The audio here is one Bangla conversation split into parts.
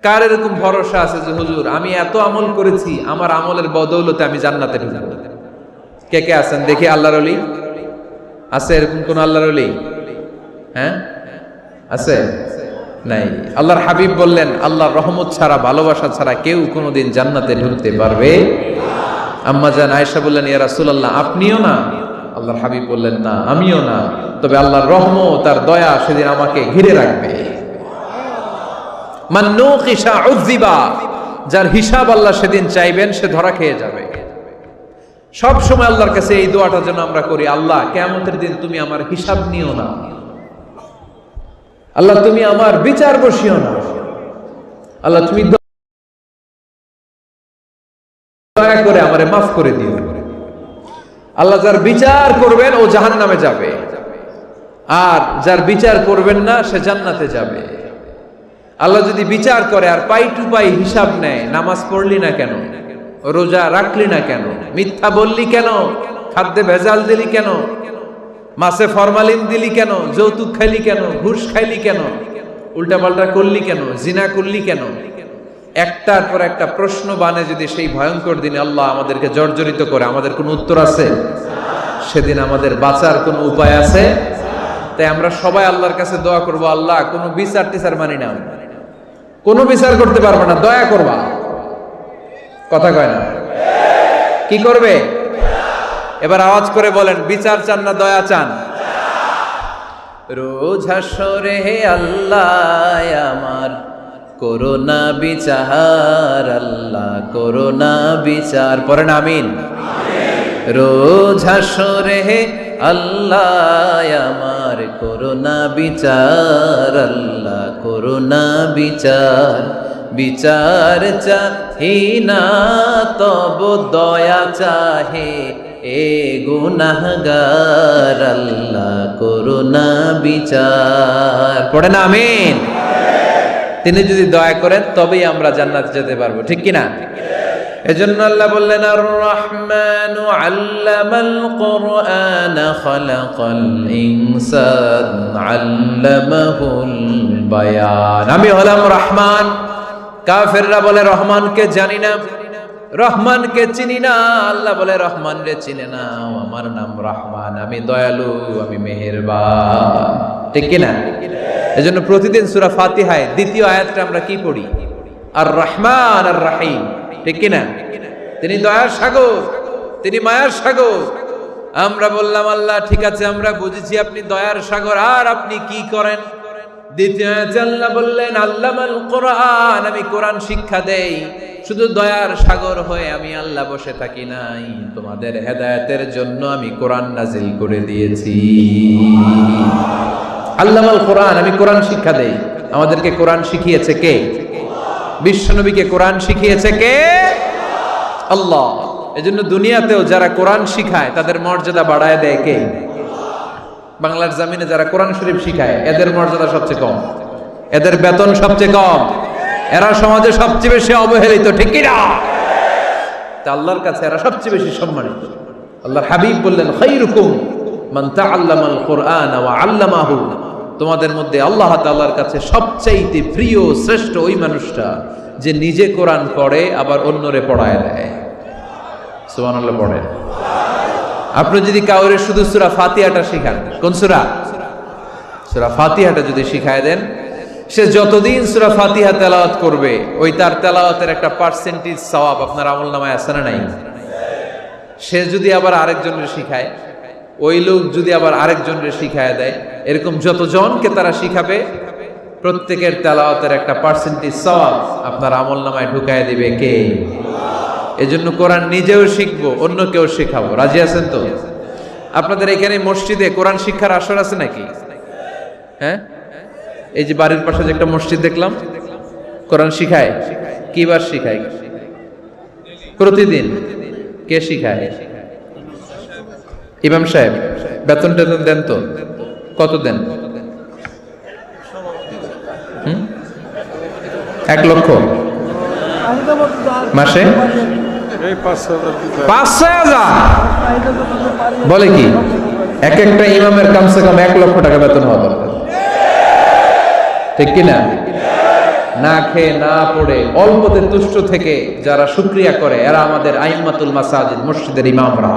কার এরকম ভরসা আছে যে হুজুর আমি এত আমল করেছি, আমার আমলের বদৌলতে আমি জান্নাতে ঢুকবো? কে কে আছেন দেখি আল্লাহর ওলি? আছে এরকম কোন আল্লাহর ওলি? হ্যাঁ আছে? নাই। আল্লাহর হাবিব বললেন আল্লাহর রহমত ছাড়া, ভালোবাসা ছাড়া কেউ কোনোদিন জান্নাতে ঢুকতে পারবে? আম্মা জান আয়েশা বললেন ইয়া রাসূলুল্লাহ আপনিও না? আল্লাহর হাবিব বললেন না আমিও না, তবে আল্লাহর রহমত আর দয়া সেদিন আমাকে ঘিরে রাখবে। মান নুকিশা উযিবা, যার হিসাব আল্লাহ সেদিন চাইবেন সে ধরা খেয়ে যাবে। সব সময় আল্লাহর কাছে এই দোয়াটা যেন আমরা করি, আল্লাহ কিয়ামতের দিন তুমি আমার হিসাব নিও না, আল্লাহ তুমি আমার বিচার বসিও না, আল্লাহ তুমি দয়া করে আমারে মাফ করে দিও। আল্লাহ যার বিচার করবেন ও জাহান্নামে যাবে, আর যার বিচার করবেন না সে জান্নাতে যাবে। আল্লাহ যদি বিচার করে আর পাই টু পাই হিসাব নেয়, নামাজ পড়লি না কেন, রোজা রাখলি না কেন, মিথ্যা বললি কেন, খাদ্যে ভেজাল দিলি কেন, মাছে ফরমালিন দিলি কেন, যৌতুক খাইলি কেন, ঘুষ খাইলি কেন, উল্টাপাল্টা করলি কেন, জিনা করলি কেন, একটার পর একটা প্রশ্ন বানে যদি সেই ভয়ঙ্কর দিনে আল্লাহ আমাদেরকে জর্জরিত করে, আমাদের কোনো উত্তর আছে? সেদিন আমাদের বাঁচার কোনো উপায় আছে? তাই আমরা সবাই আল্লাহর কাছে দোয়া করবো, আল্লাহ কোনো বিচার টিচার মানি না, কোনো বিচার করতে পারবো না, দয়া করবা। কথা কয় না? কি করবে? এবার আওয়াজ করে বলেন, বিচার চান না দয়া চান? রোজ হাসরে হে আল্লাহ আমার করোনা বিচার, আল্লাহ করোনা বিচার, পড়েন আমিন। রোজ হাসরে হে আল্লাহ আমার করোনা বিচার, আল্লাহ করোনা বিচার, বিচার চাহি না তব দয়া চাহে এ গুনাহগার, আল্লাহ করোনা বিচার, পড়েন আমিন। তিনি যদি দয়া করেন তবেই আমরা জান্নাতে যেতে পারবো, ঠিক কিনা? এজন্য আল্লাহ বললেন আর রহমানু আল্লামাল কুরআন খালাকাল ইনসান আল্লামাহুল বায়ান। আমি হলাম রহমান। কাফেররা বলে রহমানকে জানি না, রহমানকে চিনি না। আল্লাহ বলে রহমান রে চিনে না, আমার নাম রহমান, আমি দয়ালু, আমি মেহেরবান, ঠিক কিনা? এজন্য প্রতিদিন সূরা ফাতিহায় দ্বিতীয় আয়াতটা আমরা কি পড়ি? আর রহমান আর রহিম, ঠিক কিনা? তিনি দয়ার সাগর, তিনি মায়ার সাগর। আমরা বললাম আল্লাহ ঠিক আছে আমরা বুঝেছি আপনি দয়ার সাগর, আর আপনি কি করেন? দ্বিতীয় আয়াতে আল্লাহ বললেন আল্লামাল কোরআন, আমি কোরআন শিক্ষা দেই। শুধু দয়ার সাগর হয়ে আমি আল্লাহ বসে থাকি নাই, তোমাদের হেদায়েতের জন্য আমি কোরআন নাজিল করে দিয়েছি। আল্লামাল কোরআন, আমি কোরআন শিক্ষা দেই। আমাদেরকে কোরআন শিখিয়েছে কে? বিশ্বনবীকে কোরআন শিখিয়েছে কে? আল্লাহ। এজন্য দুনিয়াতেও যারা কোরআন শিখায় তাদের মর্যাদা বাড়ায় দেয় কে? বাংলার জমিনে যারা কোরআন শরীফ শিখায় এদের মর্যাদা সবচেয়ে কম, এদের বেতন সবচেয়ে কম, এরা সমাজে সবচেয়ে বেশি অবহেলিত, ঠিক কিনা? তা আল্লাহর কাছে এরা সবচেয়ে বেশি সম্মানিত। আল্লাহর হাবিব বললেন খায়রুকুম মান তাআল্লামাল কুরআন ওয়া আল্লামাহু, তোমাদের মধ্যে আল্লাহ তাআলার কাছে সবচাইতে প্রিয় শ্রেষ্ঠ ওই মানুষটা যে নিজে কোরআন পড়ে আবার অন্যরে পড়ায় দেয়। সুবহানাল্লাহ পড়ে। আপনি যদি কাউরে শুধু সূরা ফাতিহাটা শিখান, কোন সূরা? সূরা ফাতিহাটা যদি শিখায় দেন, সে যতদিন সূরা ফাতিহা তেলাওয়াত করবে ওই তার তেলাওয়াতের একটা পার্সেন্টেজ সওয়াব আপনার আমলনামায় আছে না নাই? সে যদি আবার আরেকজনের শিখায়, ওই লোক যদি আবার আরেকজনের শিখায় দেয়, এরকম যতজনকে তারা শিখাবে প্রত্যেকের তেলাওয়াতের একটা পার্সেন্টেজ সওয়াব আপনার আমলনামায় ঢুকায় দিবে কে? এজন্য কোরআন নিজেও শিখবো, অন্যকেও শেখাবো। রাজি আছেন তো? আপনাদের এখানে মসজিদে কোরআন শিক্ষার আসর আছে নাকি? হ্যাঁ, এই যে বাড়ির পাশে যে একটা মসজিদ দেখলাম, কোরআন শিখায়। কি বার শিখায়? প্রতিদিন। কে শিখায়? ইমাম সাহেব। বেতন টেতন দেন তো? কত দেন? 1 লক্ষ মাসে? 5,000 বলে কি? এক একটা ইমামের কমসে কম 1 লক্ষ টাকা বেতন হওয়া দরকার, ঠিক কিনা? না খেয়ে না পড়ে অল্পতে তুষ্ট থেকে যারা শুকরিয়া করে এরা আমাদের আইম্মাতুল মাসাজিদ, মসজিদের ইমামরা,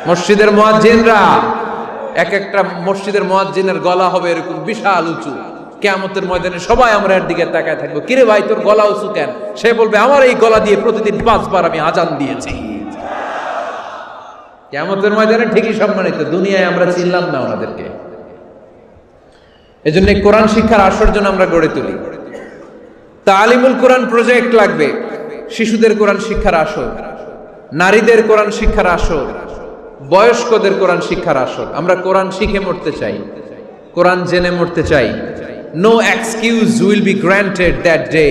মসজিদের মুয়াজ্জিনরা। এক একটা মসজিদের মুয়াজ্জিনের গলা হবে এরকম বিশাল উঁচু। কিয়ামতের ময়দানে সবাই আমরা এর দিকে তাকায় থাকবো, কিরে ভাই তোর গলা উঁচু কেন? সে বলবে আমার এই গলা দিয়ে প্রতিদিন 5 বার আমি আজান দিয়েছি। কিয়ামতের ময়দানে ঠিকই সম্মানিত, দুনিয়ায় আমরা চিনলাম না ওনাদেরকে। এজন্য কোরআন শিক্ষার আসর জন্য আমরা গড়ে তুলি। তালিমুল কোরআন প্রজেক্ট লাগবে, শিশুদের কোরআন শিক্ষার আসর, নারীদের কোরআন শিক্ষার আসর, বয়স্কদের কোরআন শিক্ষার আসর। আমরা কোরআন শিখে মরতে চাই, কোরআন জেনে মরতে চাই। No excuse will be granted that day.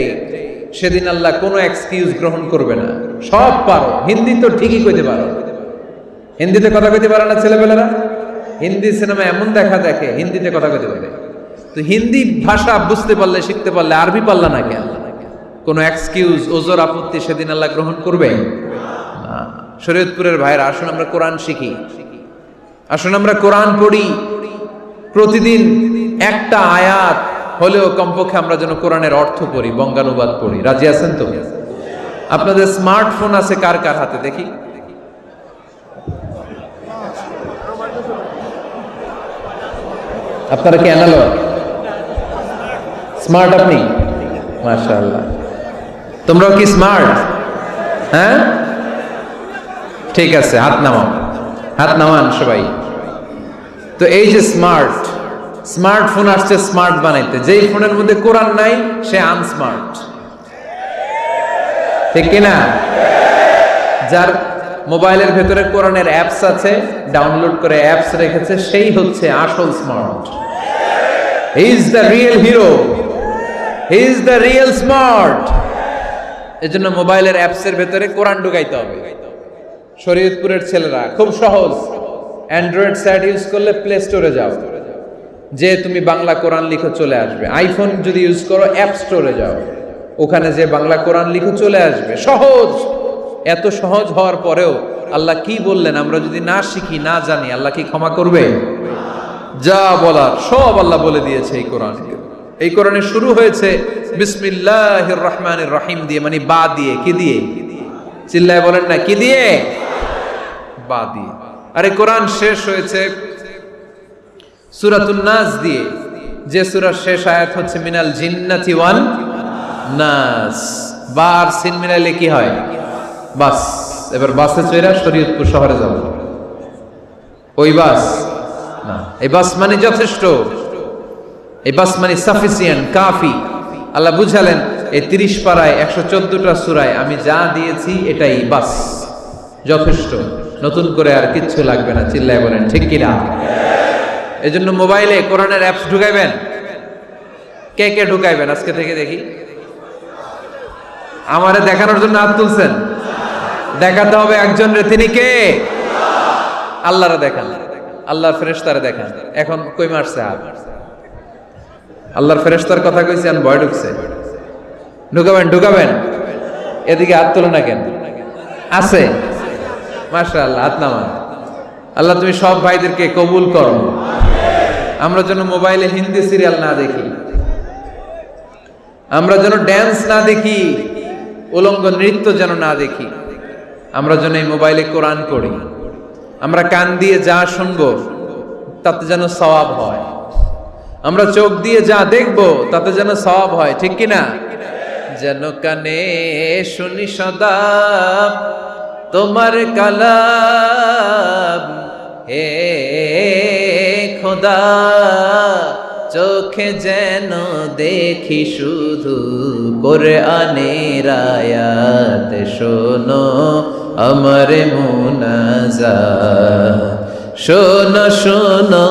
সেদিন আল্লাহ কোনো এক্সকিউজ গ্রহণ করবে না। সব পারো, হিন্দি তো ঠিকই কইতে পারো, হিন্দিতে কথা কইতে পারে না ছেলেপেলেরা? হিন্দি সিনেমা এমন দেখা দেখে হিন্দিতে কথা কইতে পারে। তো হিন্দি ভাষা বুঝতে পারলে, শিখতে পারলে আরবি পারলা না কেন? কোনো এক্সকিউজ, ওজর, আপত্তি সেদিন আল্লাহ গ্রহণ করবে না। শরীয়তপুরের ভাইরা, আসুন আমরা কোরআন শিখি, আসুন আমরা কোরআন পড়ি। প্রতিদিন একটা আয়াত হলেও কমপক্ষে আমরা যেন কোরআনের অর্থ পড়ি, বঙ্গানুবাদ পড়ি। রাজি আছেন তো? আপনাদের স্মার্টফোন আছে কার কার হাতে দেখি? আপনারা কি অ্যানালগ? স্মার্ট আপনি? মাশাআল্লাহ। তোমরাও কি স্মার্ট? হ্যাঁ, ঠিক আছে, হাত নামাও, হাত নামান সবাই। তো এই যে স্মার্টফোন আসছে স্মার্ট বানাইতে, যেই ফোনের মধ্যে কোরআন নাই সে আনস্মার্ট, ঠিক কিনা? যার মোবাইলের ভেতরে কোরআনের অ্যাপস আছে, ডাউনলোড করে অ্যাপস রেখেছে, সেই হচ্ছে আসল smart. He is the real hero, he is the real smart. এজন্য মোবাইলের অ্যাপসের ভেতরে কোরআন ঢুকাইতে হবে। শরীয়তপুরের ছেলেরা খুব সহজ, অ্যান্ড্রয়েড সেট ইউজ করলে প্লে স্টোরে যাও, যে তুমি বাংলা কোরআন লিখো চলে আসবে। আইফোন যদি ইউজ করো অ্যাপ স্টোরে যাও, ওখানে যে বাংলা কোরআন লিখো চলে আসবে। সহজ। এত সহজ হওয়ার পরেও আল্লাহ কি বললেন আমরা যদি না শিখি, না জানি, আল্লাহ কি ক্ষমা করবে? যা বলার সব আল্লাহ বলে দিয়েছে এই কোরআনে। এই কোরআনে শুরু হয়েছে বিসমিল্লাহির রহমানির রহিম দিয়ে, মানে বা দিয়ে। কি দিয়ে? চিল্লায় বলেন না, কি দিয়ে? বা দিয়ে। আরে কোরআন শেষ হয়েছে সূরাতুন নাস দিয়ে, যে সূরার শেষ আয়াত হচ্ছে মিনাল জিন্নাতি ওয়ান নাস। বা আর সিন মিলাইলে কি হয়? বাস। এবার বাসে চড়া শরীয়তপুর শহরে যাব। ওই বাস না, এই বাস মানে যথেষ্ট, এই বাস মানে সাফিসিয়েন্ট, কাফি। আল্লাহ বুঝালেন এই 30 পারায় 114টা সূরায় আমি যা দিয়েছি এটাই বাস, যথেষ্ট। নতুন করে আর কিচ্ছু লাগবে না। চিল্লায় বলেন ঠিক কিনা? এজন্য মোবাইলে কোরআনের অ্যাপস ঢুকাইবেন। কে কে ঢুকাইবেন আজকে থেকে দেখি? আমারে দেখানোর জন্য হাত তুলছেন? দেখাতে হবে একজন রে, তিনি কে? আল্লাহরে দেখান, আল্লাহর ফেরেশতারে দেখান। এখন কই মারছে হাত? আল্লাহর ফেরেশতার কথা কইছি, আর ভয় ঢুকছে। ঢুকাবেন, ঢুকাবেন। এদিকে হাত তুলো না কেন? আছে? মাশাআল্লাহ, হাত নামান। আল্লাহ তুমি সব ভাইদেরকে কবুল করো। আমরা যেন মোবাইলে হিন্দি সিরিয়াল না দেখি, আমরা যেন ড্যান্স না দেখি, উলঙ্গ নৃত্য যেন না দেখি। আমরা যেন এই মোবাইলে কোরআন পড়ি। আমরা কান দিয়ে যা শুনবো তাতে যেন সওয়াব হয়। আমরা চোখ দিয়ে যা দেখবো তাতে যেন সওয়াব হয়, ঠিক কিনা? যেন কানে শুনি সদা তোমার কালাম, হে খোদা চোখে যেন দেখি শুধু কোরআনের আয়াত। শোনো আমার মুনাজাত, শোনো শোনো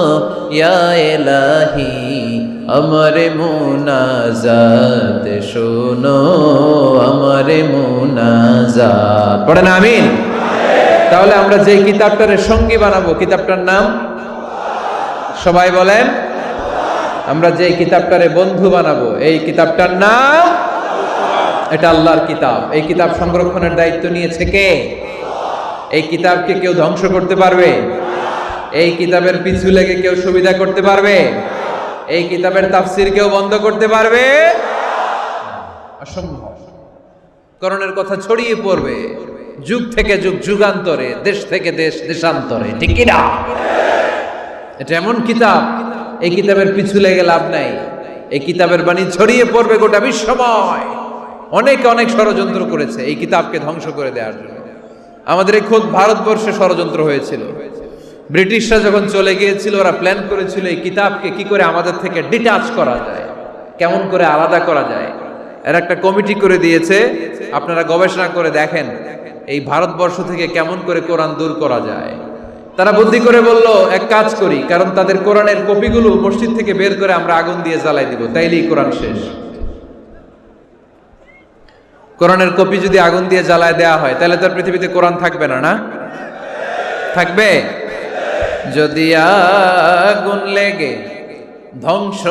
ইয়া ইলাহি আমার মুনাজাত, শোনো আমার মুনাজাত। পড়েন আমিন। তাহলে আমরা যে কিতাবটারে সঙ্গী বানাবো, কিতাবটার নাম সবাই বলেন। আমরা যে কিতাবটারে বন্ধু বানাবো, এই কিতাবটার নাম, এটা আল্লাহর কিতাব। এই কিতাব সংরক্ষণের দায়িত্ব নিয়েছে কে? এই কিতাবকে কেউ ধ্বংস করতে পারবে? এই কিতাবের পিছু লেগে কেউ সুবিধা করতে পারবে? এই কিতাবের তাফসীর কেউ বন্ধ করতে পারবে? অসম্ভব। কোরআনের কথা ছড়িয়ে পড়বে যুগ থেকে যুগ, যুগান্তরে, দেশ থেকে দেশ, দেশান্তরে, ঠিক কি না? এটা এমন কিতাব, এই কিতাবের পিছু লেগে লাভ নাই। এই কিতাবের বাণী ছড়িয়ে পড়বে গোটা বিশ্বময়। অনেকে অনেক ষড়যন্ত্র করেছে এই কিতাবকে ধ্বংস করে দেওয়ার জন্য। আমাদের এই খোদ ভারতবর্ষে ষড়যন্ত্র হয়েছিল। ব্রিটিশরা যখন চলে গিয়েছিল, ওরা প্ল্যান করেছিল এই কিতাবকে কি করে আমাদের থেকে ডিটাচ করা যায়, কেমন করে আলাদা করা যায়। এর একটা কমিটি করে দিয়েছে, আপনারা গবেষণা করে দেখেন এই ভারতবর্ষ থেকে কেমন করে কোরআন দূর করা যায়। তারা বুদ্ধি করে বলল, এক কাজ করি, কারণ তাদের কোরআনের কপিগুলো মসজিদ থেকে বের করে আমরা আগুন দিয়ে জ্বালাই দিব, তাইলেই কোরআন শেষ। কোরআনের কপি যদি আগুন দিয়ে জ্বালায় দেওয়া হয়, তাহলে তো পৃথিবীতে কোরআন থাকবে না, না থাকবে? যদি আগুন লেগে ধ্বংস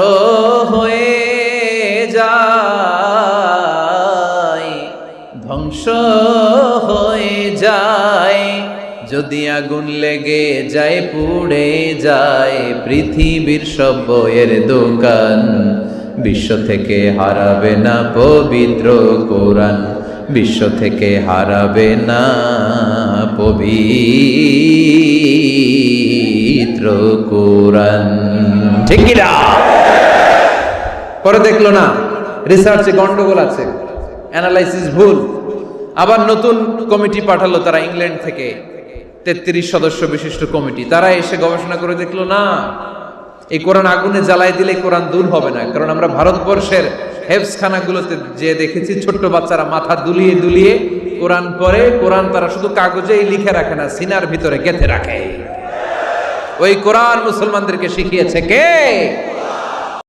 হয়ে যায়, ধ্বংস হয়ে যায়, যদি আগুন লেগে যায়, পুড়ে যায় পৃথিবীর সব বইয়ের দোকান, বিশ্ব থেকে হারাবে না পবিত্র কোরআন, বিশ্ব থেকে হারাবে না পবিত্র কোরআন, ঠিক কি না? পরে দেখলো না রিসার্চে গন্ডগোল আছে, অ্যানালাইসিস ভুল, আবার নতুন কমিটি পাঠালো তারা ইংল্যান্ড থেকে, 33 সদস্য বিশিষ্ট কমিটি। তারা এসে গবেষণা করে দেখলো না, এই কোরআন আগুনে জ্বালাই দিলে কোরআন দূর হবে না। কারণ আমরা ভারতবর্ষের হেফজখানাগুলোতে যে দেখেছি, ছোট্ট বাচ্চারা মাথা দুলিয়ে দুলিয়ে কোরআন পড়ে। কোরআন তারা শুধু কাগজেই লিখে রাখে না, সিনার ভিতরে গেঁথে রাখে। ওই কোরআন মুসলমানদেরকে শিখিয়েছে কে?